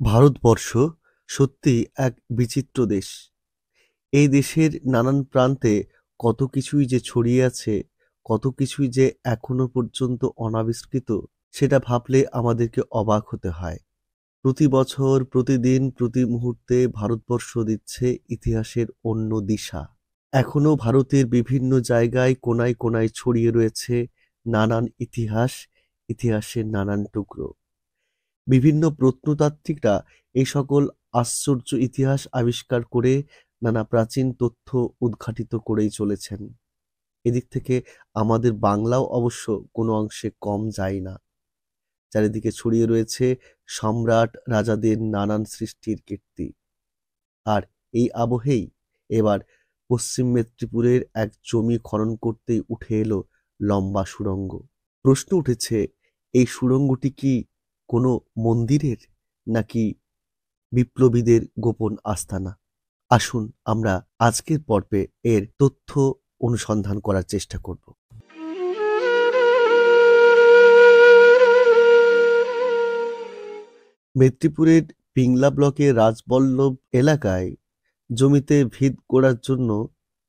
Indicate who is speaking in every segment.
Speaker 1: ভারতবর্ষ সত্যিই এক বিচিত্র দেশ। এই দেশের নানান প্রান্তে কত কিছুই যে ছড়িয়ে আছে, কত কিছুই যে এখনো পর্যন্ত অনাবিষ্কৃত, সেটা ভাবলে আমাদেরকে অবাক হতে হয়। প্রতি বছর, প্রতিদিন, প্রতি মুহূর্তে ভারতবর্ষ দিচ্ছে ইতিহাসের অন্য দিশা। এখনো ভারতের বিভিন্ন জায়গায় কোণায় কোণায় ছড়িয়ে রয়েছে নানান ইতিহাস, ইতিহাসের নানান টুকরো। বিভিন্ন প্রত্নতাত্ত্বিকরা এই সকল আশ্চর্য ইতিহাস আবিষ্কার করে নানা প্রাচীন তথ্য উদ্ঘাটিত করেই চলেছেন। এদিক থেকে আমাদের বাংলাও অবশ্য কোনো অংশে কম যায় না। চারিদিকে ছড়িয়ে রয়েছে সম্রাট রাজাদের নানান সৃষ্টির কীর্তি। আর এই আবহেই এবার পশ্চিম মেদিনীপুরের এক জমি খনন করতেই উঠে এলো লম্বা সুড়ঙ্গ। প্রশ্ন উঠেছে, এই সুড়ঙ্গটি কি কোনো মন্দিরের, নাকি বিপ্লবীদের গোপন আস্তানা? আসুন আমরা আজকের পর্বে এর তথ্য অনুসন্ধান করার চেষ্টা করব। মেদিনীপুরের পিংলা ব্লকের রাজবল্লভ এলাকায় জমিতে ভিত গোড়ার জন্য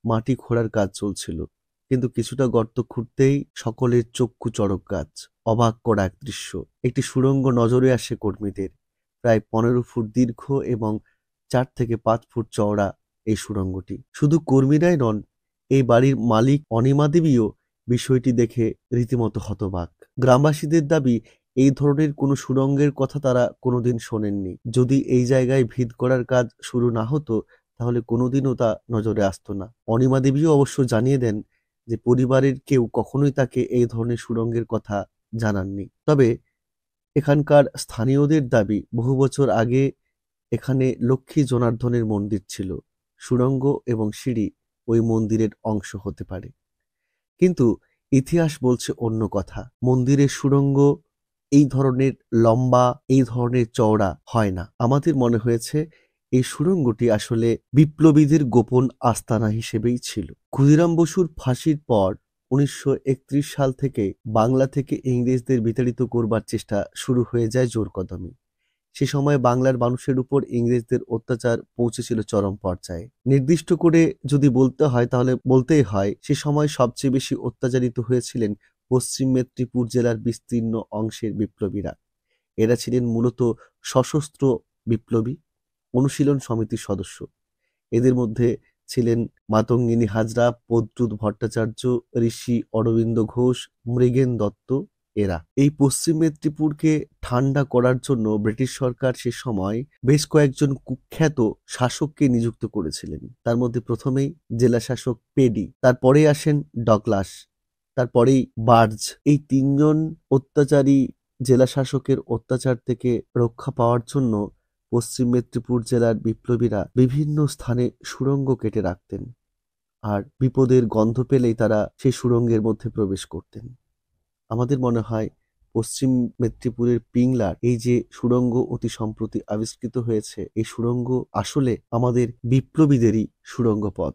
Speaker 1: মাটি খোঁড়ার কাজ চলছিল। কিন্তু কিছুটা গর্ত খুঁড়তেই সকলের চক্ষু চড়ক গাছ। অবাক করা এক দৃশ্য। একটি সুড়ঙ্গ নজরে আসে কর্মীদের। প্রায় 15 ফুট দীর্ঘ এবং 4 থেকে 5 ফুট চওড়া এই সুড়ঙ্গটি। শুধু কর্মীরাই নন, এই বাড়ির মালিক অনিমা দেবীও বিষয়টি দেখে রীতিমতো হতবাক। গ্রামবাসীদের দাবি, এই ধরনের কোনো সুড়ঙ্গের কথা তারা কোনোদিন শোনেননি। যদি এই জায়গায় ভিত করার কাজ শুরু না হতো, তাহলে কোনোদিনও তা নজরে আসতো না। অনিমা দেবীও অবশ্য জানিয়ে দেন যে পরিবারের কেউ কখনোই তাকে এই ধরনের সুড়ঙ্গের কথা জানাননি। তবে এখানকার স্থানীয়দের দাবি, বহু বছর আগে এখানে লক্ষ্মী জনার্দনের মন্দির ছিল। সুড়ঙ্গ এবং সিঁড়ি ওই মন্দিরের অংশ হতে পারে। কিন্তু ইতিহাস বলছে অন্য কথা। মন্দিরের সুড়ঙ্গ এই ধরনের লম্বা, এই ধরনের চওড়া হয় না। আমাদের মনে হয়েছে এই সুড়ঙ্গটি আসলে বিপ্লবীদের গোপন আস্তানা হিসেবেই ছিল। ক্ষুদিরাম বসুর ফাঁসির পর 1931 সাল থেকে বাংলা থেকে ইংরেজদের বিতাড়িত করবার চেষ্টা শুরু হয়ে যায় জোর কদমে। সে সময় বাংলার মানুষের উপর ইংরেজদের অত্যাচার পৌঁছেছিল চরম পর্যায়ে। নির্দিষ্ট করে যদি বলতে হয়, তাহলে বলতেই হয় সে সময় সবচেয়ে বেশি অত্যাচারিত হয়েছিলেন পশ্চিম মেদিনীপুর জেলার বিস্তীর্ণ অংশের বিপ্লবীরা। এরা ছিলেন মূলত সশস্ত্র বিপ্লবী, অনুশীলন সমিতির সদস্য। এদের মধ্যে ছিলেন মাতঙ্গিনী হাজরা, প্রদ্যুৎ ভট্টাচার্য, ঋষি অরবিন্দ ঘোষ, মৃগেন দত্ত। এরা এই পশ্চিম মেদিনীপুরকে ঠান্ডা করার জন্য ব্রিটিশ সরকার সে সময় বেশ কয়েকজন কুখ্যাত শাসককে নিযুক্ত করেছিলেন। তার মধ্যে প্রথমেই জেলা শাসক পেডি, তারপরে আসেন ডগলাস, তারপরেই বার্জ। এই তিনজন অত্যাচারী জেলা শাসকের অত্যাচার থেকে রক্ষা পাওয়ার জন্য পশ্চিম মেদিনীপুর জেলার বিপ্লবীরা বিভিন্ন স্থানে সুড়ঙ্গ কেটে রাখতেন, আর বিপদের গন্ধ পেলেই তারা সেই সুড়ঙ্গের মধ্যে প্রবেশ করতেন। আমাদের মনে হয় পশ্চিম মেদিনীপুরের পিংলার এই যে সুড়ঙ্গ অতি সম্প্রতি আবিষ্কৃত হয়েছে, এই সুড়ঙ্গ আসলে আমাদের বিপ্লবীদেরই সুড়ঙ্গ পথ।